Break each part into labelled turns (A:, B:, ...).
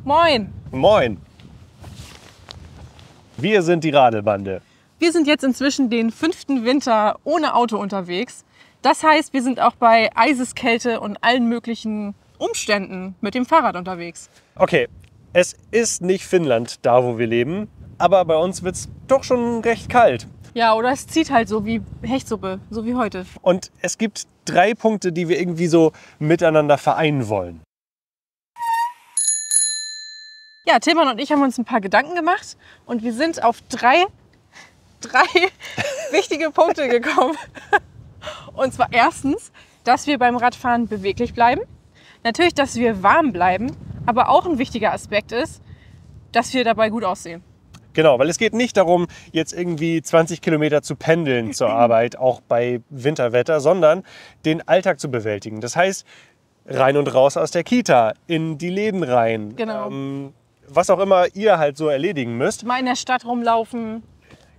A: Moin!
B: Moin! Wir sind die Radelbande.
A: Wir sind jetzt inzwischen den 5. Winter ohne Auto unterwegs. Das heißt, wir sind auch bei Eiseskälte und allen möglichen Umständen mit dem Fahrrad unterwegs.
B: Okay, es ist nicht Finnland, da wo wir leben, aber bei uns wird es doch schon recht kalt.
A: Ja, oder es zieht halt so wie Hechtsuppe, so wie heute.
B: Und es gibt 3 Punkte, die wir irgendwie so miteinander vereinen wollen.
A: Ja, Tilman und ich haben uns ein paar Gedanken gemacht und wir sind auf drei wichtige Punkte gekommen. Und zwar erstens, dass wir beim Radfahren beweglich bleiben. Natürlich, dass wir warm bleiben, aber auch ein wichtiger Aspekt ist, dass wir dabei gut aussehen.
B: Genau, weil es geht nicht darum, jetzt irgendwie 20 Kilometer zu pendeln zur Arbeit, auch bei Winterwetter, sondern den Alltag zu bewältigen. Das heißt, rein und raus aus der Kita, in die Läden rein.
A: Genau.
B: Was auch immer ihr halt so erledigen müsst.
A: Mal in der Stadt rumlaufen.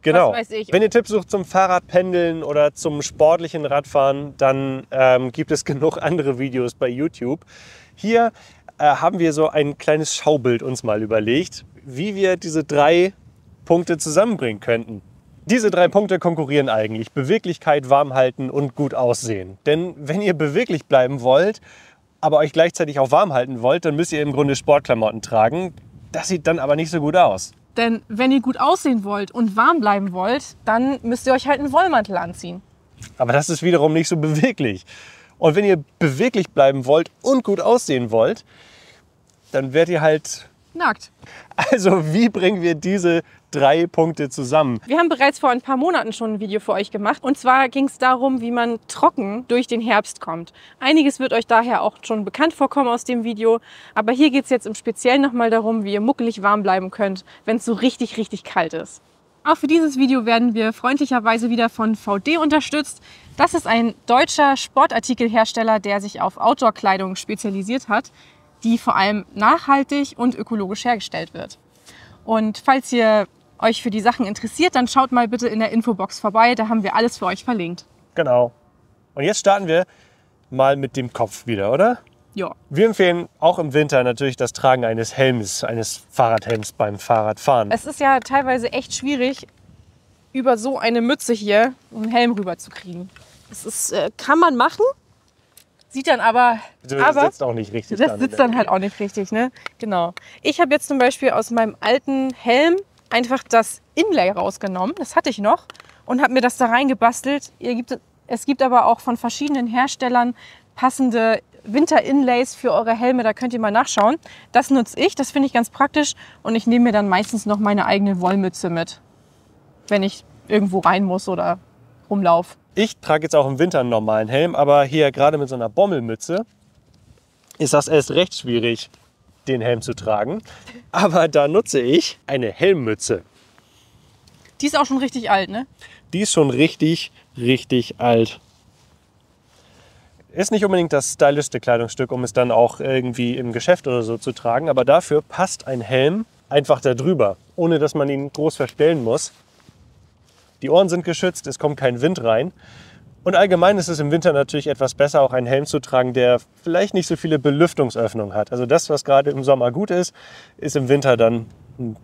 B: Genau.
A: Was weiß ich.
B: Wenn ihr Tipps sucht zum Fahrradpendeln oder zum sportlichen Radfahren, dann gibt es genug andere Videos bei YouTube. Hier haben wir so ein kleines Schaubild uns mal überlegt, wie wir diese 3 Punkte zusammenbringen könnten. Diese 3 Punkte konkurrieren eigentlich. Beweglichkeit, Warmhalten und gut aussehen. Denn wenn ihr beweglich bleiben wollt, aber euch gleichzeitig auch warm halten wollt, dann müsst ihr im Grunde Sportklamotten tragen. Das sieht dann aber nicht so gut aus.
A: Denn wenn ihr gut aussehen wollt und warm bleiben wollt, dann müsst ihr euch halt einen Wollmantel anziehen.
B: Aber das ist wiederum nicht so beweglich. Und wenn ihr beweglich bleiben wollt und gut aussehen wollt, dann werdet ihr halt
A: Nackt.
B: Also wie bringen wir diese 3 Punkte zusammen?
A: Wir haben bereits vor ein paar Monaten schon ein Video für euch gemacht. Und zwar ging es darum, wie man trocken durch den Herbst kommt. Einiges wird euch daher auch schon bekannt vorkommen aus dem Video. Aber hier geht es jetzt im Speziellen nochmal darum, wie ihr muckelig warm bleiben könnt, wenn es so richtig, richtig kalt ist. Auch für dieses Video werden wir freundlicherweise wieder von VD unterstützt. Das ist ein deutscher Sportartikelhersteller, der sich auf Outdoor-Kleidung spezialisiert hat, die vor allem nachhaltig und ökologisch hergestellt wird. Und falls ihr euch für die Sachen interessiert, dann schaut mal bitte in der Infobox vorbei, da haben wir alles für euch verlinkt.
B: Genau. Und jetzt starten wir mal mit dem Kopf wieder, oder?
A: Ja.
B: Wir empfehlen auch im Winter natürlich das Tragen eines Helms, eines Fahrradhelms beim Fahrradfahren.
A: Es ist ja teilweise echt schwierig, über so eine Mütze hier einen Helm rüber zu kriegen. Das ist, kann man machen, sieht dann aber
B: Das sitzt auch nicht richtig.
A: Das sitzt dann halt auch nicht richtig, ne? Genau. Ich habe jetzt zum Beispiel aus meinem alten Helm einfach das Inlay rausgenommen, das hatte ich noch, und habe mir das da reingebastelt. Es gibt aber auch von verschiedenen Herstellern passende Winter-Inlays für eure Helme, da könnt ihr mal nachschauen. Das nutze ich, das finde ich ganz praktisch, und ich nehme mir dann meistens noch meine eigene Wollmütze mit, wenn ich irgendwo rein muss oder rumlaufe.
B: Ich trage jetzt auch im Winter einen normalen Helm, aber hier gerade mit so einer Bommelmütze ist das erst recht schwierig, den Helm zu tragen. Aber da nutze ich eine Helmmütze.
A: Die ist auch schon richtig alt, ne?
B: Die ist schon richtig, richtig alt. Ist nicht unbedingt das stylischste Kleidungsstück, um es dann auch irgendwie im Geschäft oder so zu tragen, aber dafür passt ein Helm einfach da drüber, ohne dass man ihn groß verstellen muss. Die Ohren sind geschützt, es kommt kein Wind rein. Und allgemein ist es im Winter natürlich etwas besser, auch einen Helm zu tragen, der vielleicht nicht so viele Belüftungsöffnungen hat. Also das, was gerade im Sommer gut ist, ist im Winter dann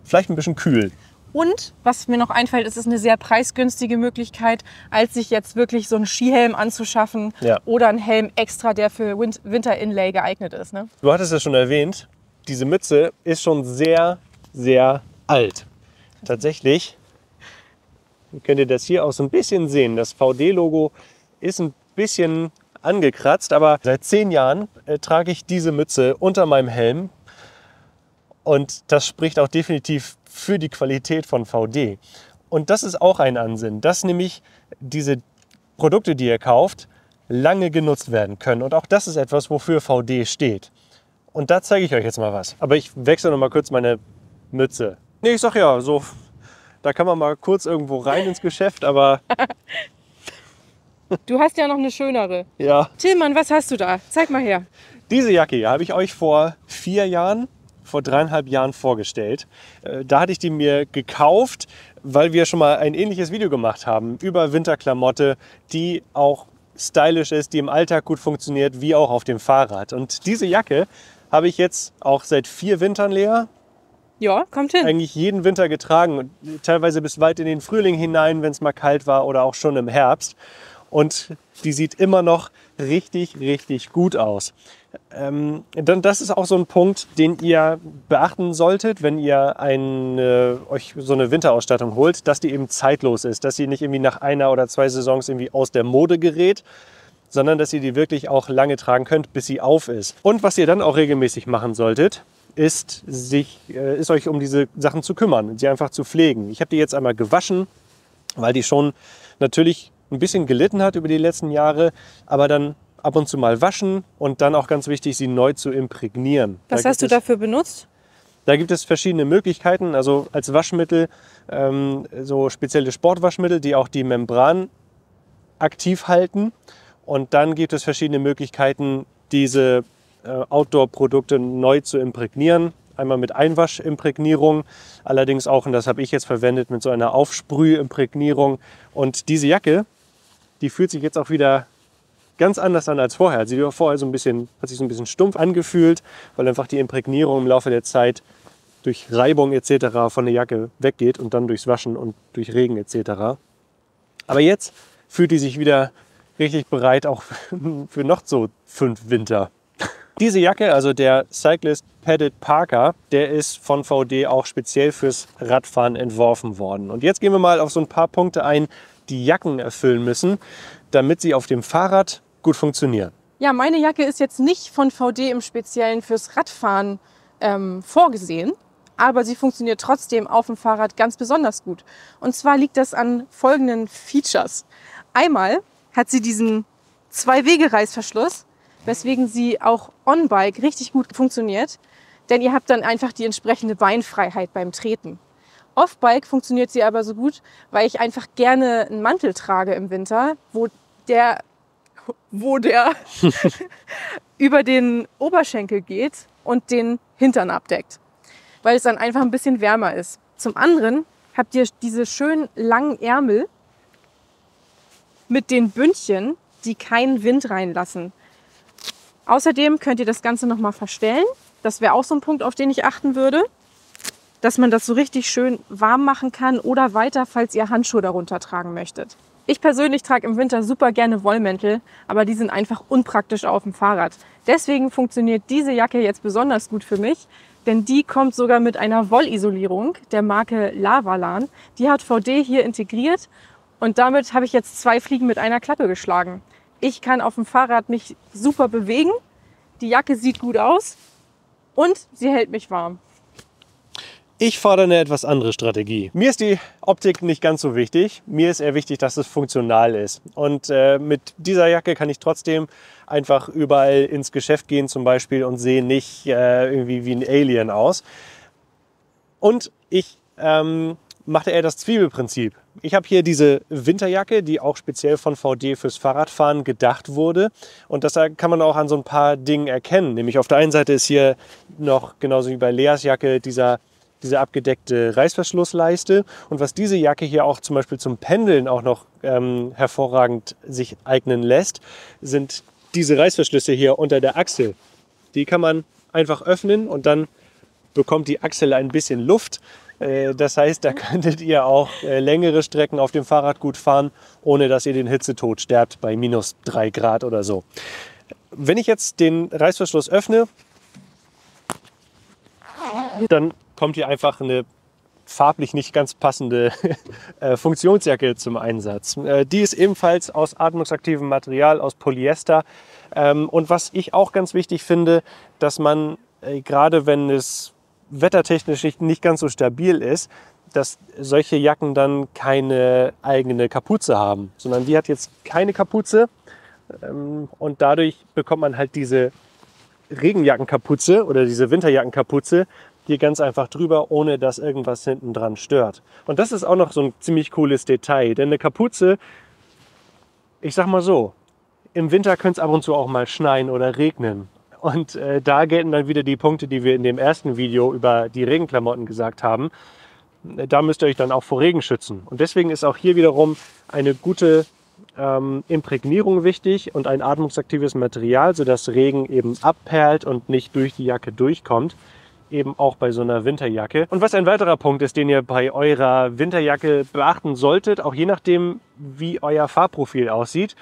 B: vielleicht ein bisschen kühl.
A: Und was mir noch einfällt, ist es eine sehr preisgünstige Möglichkeit, als sich jetzt wirklich so einen Skihelm anzuschaffen,
B: Ja.
A: Oder einen Helm extra, der für Winter-Inlay geeignet ist. Ne?
B: Du hattest es schon erwähnt, diese Mütze ist schon sehr, sehr alt. Tatsächlich könnt ihr das hier auch so ein bisschen sehen. Das VD-Logo ist ein bisschen angekratzt, aber seit 10 Jahren trage ich diese Mütze unter meinem Helm. Und das spricht auch definitiv für die Qualität von VD. Und das ist auch ein Ansinnen, dass nämlich diese Produkte, die ihr kauft, lange genutzt werden können. Und auch das ist etwas, wofür VD steht. Und da zeige ich euch jetzt mal was. Aber ich wechsle noch mal kurz meine Mütze. Nee, ich sag ja, so, da kann man mal kurz irgendwo rein ins Geschäft, aber
A: Du hast ja noch eine schönere.
B: ja.
A: Tilman, was hast du da? Zeig mal her.
B: Diese Jacke hier habe ich euch vor 4 Jahren, vor 3,5 Jahren vorgestellt. Da hatte ich die mir gekauft, weil wir schon mal ein ähnliches Video gemacht haben über Winterklamotte, die auch stylisch ist, die im Alltag gut funktioniert, wie auch auf dem Fahrrad. Und diese Jacke habe ich jetzt auch seit 4 Wintern, Lea.
A: Ja, kommt hin.
B: Eigentlich jeden Winter getragen und teilweise bis weit in den Frühling hinein, wenn es mal kalt war oder auch schon im Herbst. Und die sieht immer noch richtig, richtig gut aus. Das ist auch so ein Punkt, den ihr beachten solltet, wenn ihr euch so eine Winterausstattung holt, dass die eben zeitlos ist, dass sie nicht irgendwie nach 1 oder 2 Saisons irgendwie aus der Mode gerät, sondern dass ihr die wirklich auch lange tragen könnt, bis sie auf ist. Und was ihr dann auch regelmäßig machen solltet, ist euch um diese Sachen zu kümmern, sie einfach zu pflegen. Ich habe die jetzt einmal gewaschen, weil die schon natürlich ein bisschen gelitten hat über die letzten Jahre, aber dann ab und zu mal waschen und dann auch ganz wichtig, sie neu zu imprägnieren.
A: Was hast du dafür benutzt?
B: Da gibt es verschiedene Möglichkeiten, also als Waschmittel so spezielle Sportwaschmittel, die auch die Membran aktiv halten. Und dann gibt es verschiedene Möglichkeiten, diese Outdoor-Produkte neu zu imprägnieren. Einmal mit Einwaschimprägnierung, allerdings auch, und das habe ich jetzt verwendet, mit so einer Aufsprühimprägnierung. Und diese Jacke, die fühlt sich jetzt auch wieder ganz anders an als vorher. Sie war vorher hat sich so ein bisschen stumpf angefühlt, weil einfach die Imprägnierung im Laufe der Zeit durch Reibung etc. von der Jacke weggeht und dann durchs Waschen und durch Regen etc. Aber jetzt fühlt die sich wieder richtig bereit, auch für noch so 5 Winter. Diese Jacke, also der Cyclist Padded Parka, der ist von VD auch speziell fürs Radfahren entworfen worden. Und jetzt gehen wir mal auf so ein paar Punkte ein, die Jacken erfüllen müssen, damit sie auf dem Fahrrad gut funktionieren.
A: Ja, meine Jacke ist jetzt nicht von VD im Speziellen fürs Radfahren vorgesehen, aber sie funktioniert trotzdem auf dem Fahrrad ganz besonders gut. Und zwar liegt das an folgenden Features. Einmal hat sie diesen 2-Wege-Reißverschluss, weswegen sie auch on-bike richtig gut funktioniert, denn ihr habt dann einfach die entsprechende Beinfreiheit beim Treten. Off-bike funktioniert sie aber so gut, weil ich einfach gerne einen Mantel trage im Winter, wo der über den Oberschenkel geht und den Hintern abdeckt, weil es dann einfach ein bisschen wärmer ist. Zum anderen habt ihr diese schönen langen Ärmel mit den Bündchen, die keinen Wind reinlassen. Außerdem könnt ihr das Ganze noch mal verstellen. Das wäre auch so ein Punkt, auf den ich achten würde, dass man das so richtig schön warm machen kann oder weiter, falls ihr Handschuhe darunter tragen möchtet. Ich persönlich trage im Winter super gerne Wollmäntel, aber die sind einfach unpraktisch auf dem Fahrrad. Deswegen funktioniert diese Jacke jetzt besonders gut für mich, denn die kommt sogar mit einer Wollisolierung der Marke Lavalan. Die hat VD hier integriert und damit habe ich jetzt 2 Fliegen mit einer Klappe geschlagen. Ich kann auf dem Fahrrad mich super bewegen, die Jacke sieht gut aus und sie hält mich warm.
B: Ich fordere eine etwas andere Strategie. Mir ist die Optik nicht ganz so wichtig. Mir ist eher wichtig, dass es funktional ist. Und mit dieser Jacke kann ich trotzdem einfach überall ins Geschäft gehen zum Beispiel und sehe nicht irgendwie wie ein Alien aus. Und ich machte eher das Zwiebelprinzip. Ich habe hier diese Winterjacke, die auch speziell von VD fürs Fahrradfahren gedacht wurde. Und das kann man auch an so ein paar Dingen erkennen. Nämlich auf der einen Seite ist hier noch, genauso wie bei Leas Jacke, diese abgedeckte Reißverschlussleiste. Und was diese Jacke hier auch zum Beispiel zum Pendeln auch noch hervorragend sich eignen lässt, sind diese Reißverschlüsse hier unter der Achsel. Die kann man einfach öffnen und dann bekommt die Achsel ein bisschen Luft. Das heißt, da könntet ihr auch längere Strecken auf dem Fahrrad gut fahren, ohne dass ihr den Hitzetod sterbt bei minus 3 Grad oder so. Wenn ich jetzt den Reißverschluss öffne, dann kommt hier einfach eine farblich nicht ganz passende Funktionsjacke zum Einsatz. Die ist ebenfalls aus atmungsaktivem Material, aus Polyester. Und was ich auch ganz wichtig finde, dass man, gerade wenn es wettertechnisch nicht ganz so stabil ist, dass solche Jacken dann keine eigene Kapuze haben, sondern die hat jetzt keine Kapuze und dadurch bekommt man halt diese Regenjackenkapuze oder diese Winterjackenkapuze hier ganz einfach drüber, ohne dass irgendwas hinten dran stört. Und das ist auch noch so ein ziemlich cooles Detail, denn eine Kapuze, ich sag mal so, im Winter könnte es ab und zu auch mal schneien oder regnen. Und da gelten dann wieder die Punkte, die wir in dem ersten Video über die Regenklamotten gesagt haben. Da müsst ihr euch dann auch vor Regen schützen. Und deswegen ist auch hier wiederum eine gute Imprägnierung wichtig und ein atmungsaktives Material, sodass Regen eben abperlt und nicht durch die Jacke durchkommt. Eben auch bei so einer Winterjacke. Und was ein weiterer Punkt ist, den ihr bei eurer Winterjacke beachten solltet, auch je nachdem, wie euer Fahrprofil aussieht.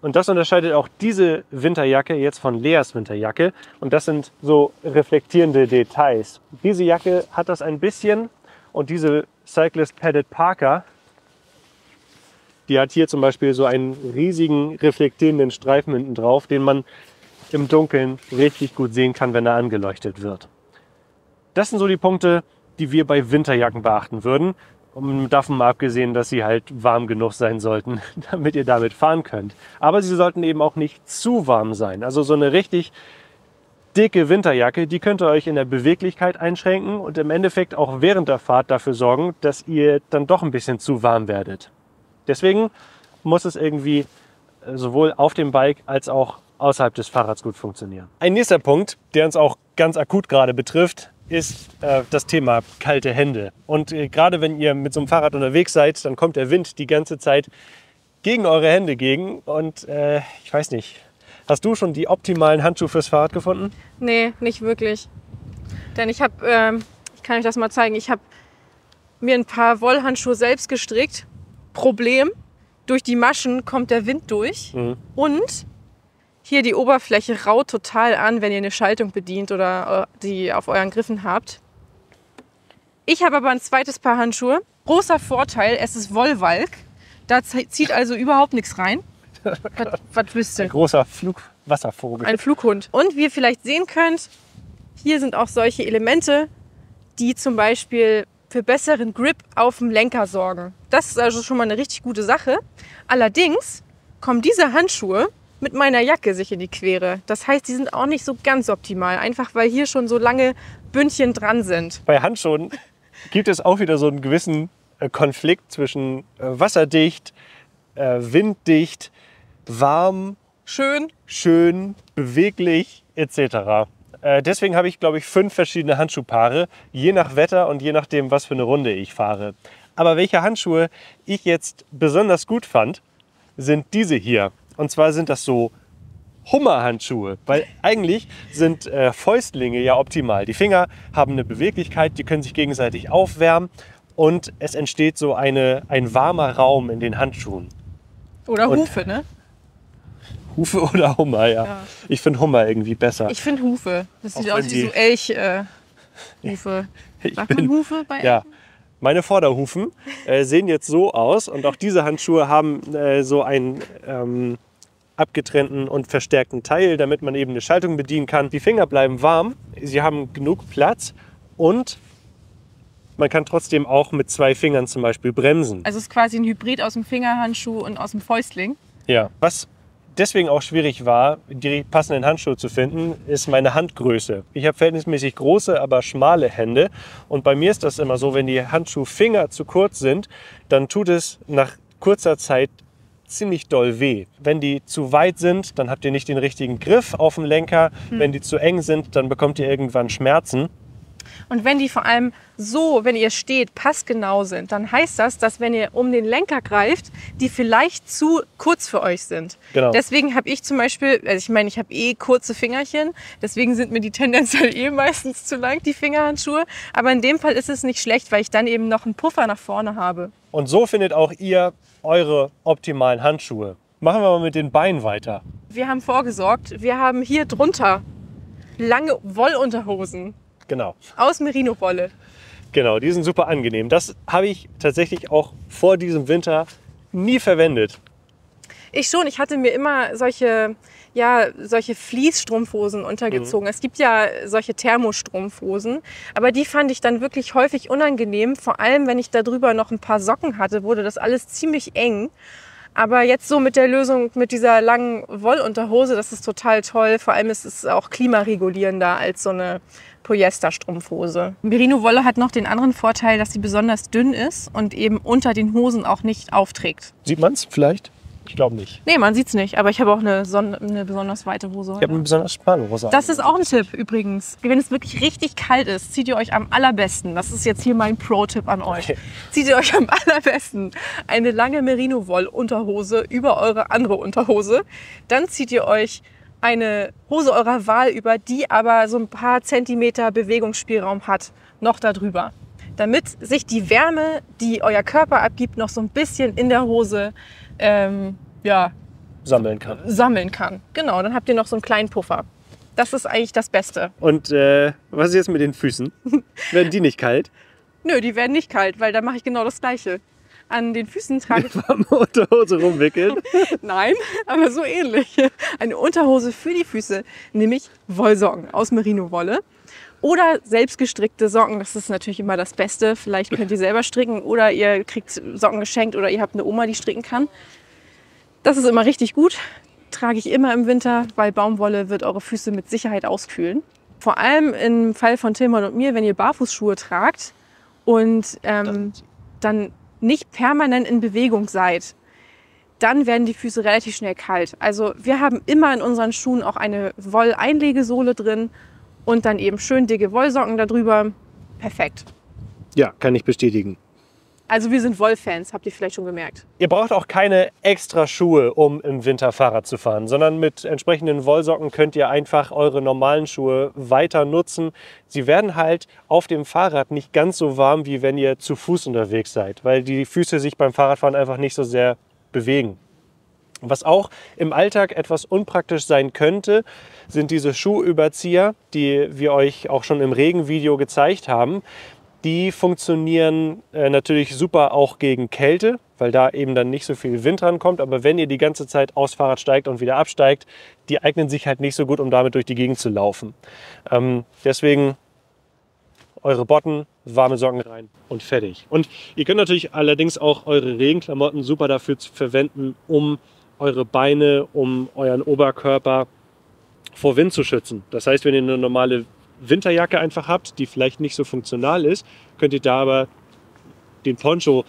B: Und das unterscheidet auch diese Winterjacke jetzt von Leas Winterjacke. Und das sind so reflektierende Details. Diese Jacke hat das ein bisschen und diese Cyclist Padded Parka, die hat hier zum Beispiel so einen riesigen reflektierenden Streifen hinten drauf, den man im Dunkeln richtig gut sehen kann, wenn er angeleuchtet wird. Das sind so die Punkte, die wir bei Winterjacken beachten würden. Und davon mal abgesehen, dass sie halt warm genug sein sollten, damit ihr damit fahren könnt. Aber sie sollten eben auch nicht zu warm sein. Also so eine richtig dicke Winterjacke, die könnte euch in der Beweglichkeit einschränken und im Endeffekt auch während der Fahrt dafür sorgen, dass ihr dann doch ein bisschen zu warm werdet. Deswegen muss es irgendwie sowohl auf dem Bike als auch außerhalb des Fahrrads gut funktionieren. Ein nächster Punkt, der uns auch ganz akut gerade betrifft, ist das Thema kalte Hände. Und gerade wenn ihr mit so einem Fahrrad unterwegs seid, dann kommt der Wind die ganze Zeit gegen eure Hände gegen. Und ich weiß nicht, hast du schon die optimalen Handschuhe fürs Fahrrad gefunden?
A: Nee, nicht wirklich. Denn ich habe, ich kann euch das mal zeigen, ich habe mir ein paar Wollhandschuhe selbst gestrickt. Problem, durch die Maschen kommt der Wind durch und hier die Oberfläche raut total an, wenn ihr eine Schaltung bedient oder die auf euren Griffen habt. Ich habe aber ein zweites Paar Handschuhe. Großer Vorteil, es ist Wollwalk. Da zieht also überhaupt nichts rein. Was wisst ihr?
B: Ein großer Wasservogel.
A: Ein Flughund. Und wie ihr vielleicht sehen könnt, hier sind auch solche Elemente, die zum Beispiel für besseren Grip auf dem Lenker sorgen. Das ist also schon mal eine richtig gute Sache. Allerdings kommen diese Handschuhe mit meiner Jacke sich in die Quere. Das heißt, die sind auch nicht so ganz optimal, einfach weil hier schon so lange Bündchen dran sind.
B: Bei Handschuhen gibt es auch wieder so einen gewissen Konflikt zwischen wasserdicht, winddicht, warm, schön, beweglich etc. Deswegen habe ich, glaube ich, 5 verschiedene Handschuhpaare, je nach Wetter und je nachdem, was für eine Runde ich fahre. Aber welche Handschuhe ich jetzt besonders gut fand, sind diese hier. Und zwar sind das so Hummer-Handschuhe, weil eigentlich sind Fäustlinge ja optimal. Die Finger haben eine Beweglichkeit, die können sich gegenseitig aufwärmen und es entsteht so ein warmer Raum in den Handschuhen.
A: Oder Hufe, ne?
B: Hufe oder Hummer, ja. Ich finde Hummer irgendwie besser.
A: Ich finde Hufe. Das sieht aus wie so Elch-Hufe. Sagt man Hufe bei Elchen?
B: Ja. Meine Vorderhufen sehen jetzt so aus und auch diese Handschuhe haben so einen abgetrennten und verstärkten Teil, damit man eben eine Schaltung bedienen kann. Die Finger bleiben warm, sie haben genug Platz und man kann trotzdem auch mit 2 Fingern zum Beispiel bremsen.
A: Also es ist quasi ein Hybrid aus dem Fingerhandschuh und aus dem Fäustling.
B: Ja, was deswegen auch schwierig war, die passenden Handschuhe zu finden, ist meine Handgröße. Ich habe verhältnismäßig große, aber schmale Hände. Und bei mir ist das immer so, wenn die Handschuhfinger zu kurz sind, dann tut es nach kurzer Zeit ziemlich doll weh. Wenn die zu weit sind, dann habt ihr nicht den richtigen Griff auf dem Lenker. Wenn die zu eng sind, dann bekommt ihr irgendwann Schmerzen.
A: Und wenn die vor allem so, wenn ihr steht, passgenau sind, dann heißt das, dass wenn ihr um den Lenker greift, die vielleicht zu kurz für euch sind.
B: Genau.
A: Deswegen habe ich zum Beispiel, also ich meine, ich habe kurze Fingerchen, deswegen sind mir die tendenziell meistens zu lang, die Fingerhandschuhe. Aber in dem Fall ist es nicht schlecht, weil ich dann eben noch einen Puffer nach vorne habe.
B: Und so findet auch ihr eure optimalen Handschuhe. Machen wir mal mit den Beinen weiter.
A: Wir haben vorgesorgt, wir haben hier drunter lange Wollunterhosen.
B: Genau.
A: Aus Merino-Wolle.
B: Genau, die sind super angenehm. Das habe ich tatsächlich auch vor diesem Winter nie verwendet.
A: Ich schon. Ich hatte mir immer solche Fleece-Strumpfhosen untergezogen. Es gibt ja solche Thermostrumpfhosen, aber die fand ich dann wirklich häufig unangenehm. Vor allem, wenn ich darüber noch ein paar Socken hatte, wurde das alles ziemlich eng. Aber jetzt so mit der Lösung, mit dieser langen Wollunterhose, das ist total toll. Vor allem ist es auch klimaregulierender als so eine Polyesterstrumpfhose. Merino-Wolle hat noch den anderen Vorteil, dass sie besonders dünn ist und eben unter den Hosen auch nicht aufträgt.
B: Sieht man es vielleicht? Ich glaube nicht.
A: Nee, man sieht's nicht, aber ich habe auch eine besonders weite Hose
B: Ich
A: heute.
B: habe eine besonders schmale Hose.
A: Das ist auch ein Tipp übrigens. Wenn es wirklich richtig kalt ist, zieht ihr euch am allerbesten, das ist jetzt hier mein Pro-Tipp an euch,
B: Okay.
A: zieht ihr euch am allerbesten eine lange Merino-Woll-Unterhose über eure andere Unterhose. Dann zieht ihr euch eine Hose eurer Wahl über, die aber so ein paar Zentimeter Bewegungsspielraum hat, noch darüber. Damit sich die Wärme, die euer Körper abgibt, noch so ein bisschen in der Hose
B: sammeln kann.
A: sammeln kann. Genau, dann habt ihr noch so einen kleinen Puffer. Das ist eigentlich das Beste.
B: Und was ist jetzt mit den Füßen? Werden die nicht kalt?
A: Nö, die werden nicht kalt, weil da mache ich genau das Gleiche. An den Füßen trage ich...
B: Warme Unterhose rumwickeln?
A: Nein, aber so ähnlich. Eine Unterhose für die Füße, nämlich Wollsocken aus Merino-Wolle. Oder selbstgestrickte Socken, das ist natürlich immer das Beste. Vielleicht könnt ihr selber stricken oder ihr kriegt Socken geschenkt oder ihr habt eine Oma, die stricken kann. Das ist immer richtig gut. Trage ich immer im Winter, weil Baumwolle wird eure Füße mit Sicherheit auskühlen. Vor allem im Fall von Tilman und mir, wenn ihr Barfußschuhe tragt und dann nicht permanent in Bewegung seid, dann werden die Füße relativ schnell kalt. Also wir haben immer in unseren Schuhen auch eine Wolleinlegesohle drin und dann eben schön dicke Wollsocken darüber. Perfekt.
B: Ja, kann ich bestätigen.
A: Also wir sind Wollfans, habt ihr vielleicht schon gemerkt.
B: Ihr braucht auch keine extra Schuhe, um im Winter Fahrrad zu fahren, sondern mit entsprechenden Wollsocken könnt ihr einfach eure normalen Schuhe weiter nutzen. Sie werden halt auf dem Fahrrad nicht ganz so warm, wie wenn ihr zu Fuß unterwegs seid, weil die Füße sich beim Fahrradfahren einfach nicht so sehr bewegen. Was auch im Alltag etwas unpraktisch sein könnte, sind diese Schuhüberzieher, die wir euch auch schon im Regenvideo gezeigt haben. Die funktionieren natürlich super auch gegen Kälte, weil da eben dann nicht so viel Wind rankommt. Aber wenn ihr die ganze Zeit aufs Fahrrad steigt und wieder absteigt, die eignen sich halt nicht so gut, um damit durch die Gegend zu laufen. Deswegen eure Botten, warme Socken rein und fertig. Und ihr könnt natürlich allerdings auch eure Regenklamotten super dafür verwenden, um eure Beine, um euren Oberkörper vor Wind zu schützen. Das heißt, wenn ihr eine normale Winterjacke einfach habt, die vielleicht nicht so funktional ist, könnt ihr da aber den Poncho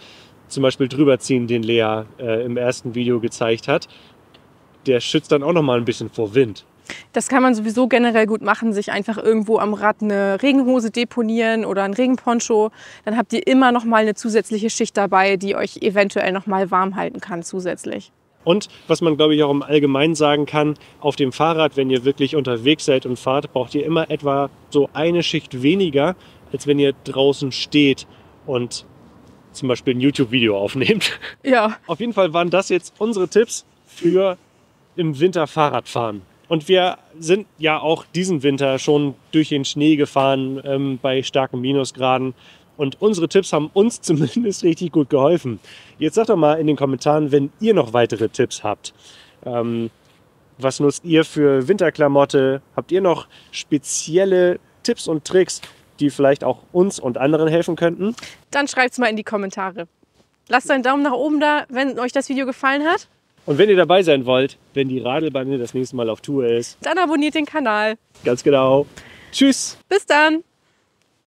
B: zum Beispiel drüber ziehen, den Lea im ersten Video gezeigt hat. Der schützt dann auch noch mal ein bisschen vor Wind.
A: Das kann man sowieso generell gut machen, sich einfach irgendwo am Rad eine Regenhose deponieren oder ein Regenponcho. Dann habt ihr immer noch mal eine zusätzliche Schicht dabei, die euch eventuell noch mal warm halten kann zusätzlich.
B: Und was man, glaube ich, auch im Allgemeinen sagen kann, auf dem Fahrrad, wenn ihr wirklich unterwegs seid und fahrt, braucht ihr immer etwa so eine Schicht weniger, als wenn ihr draußen steht und zum Beispiel ein YouTube-Video aufnehmt.
A: Ja.
B: Auf jeden Fall waren das jetzt unsere Tipps für im Winter Fahrradfahren. Und wir sind ja auch diesen Winter schon durch den Schnee gefahren bei starken Minusgraden. Und unsere Tipps haben uns zumindest richtig gut geholfen. Jetzt sagt doch mal in den Kommentaren, wenn ihr noch weitere Tipps habt. Was nutzt ihr für Winterklamotte? Habt ihr noch spezielle Tipps und Tricks, die vielleicht auch uns und anderen helfen könnten?
A: Dann schreibt es mal in die Kommentare. Lasst einen Daumen nach oben da, wenn euch das Video gefallen hat.
B: Und wenn ihr dabei sein wollt, wenn die Radelbande das nächste Mal auf Tour ist,
A: Dann abonniert den Kanal.
B: ganz genau. Tschüss!
A: Bis dann!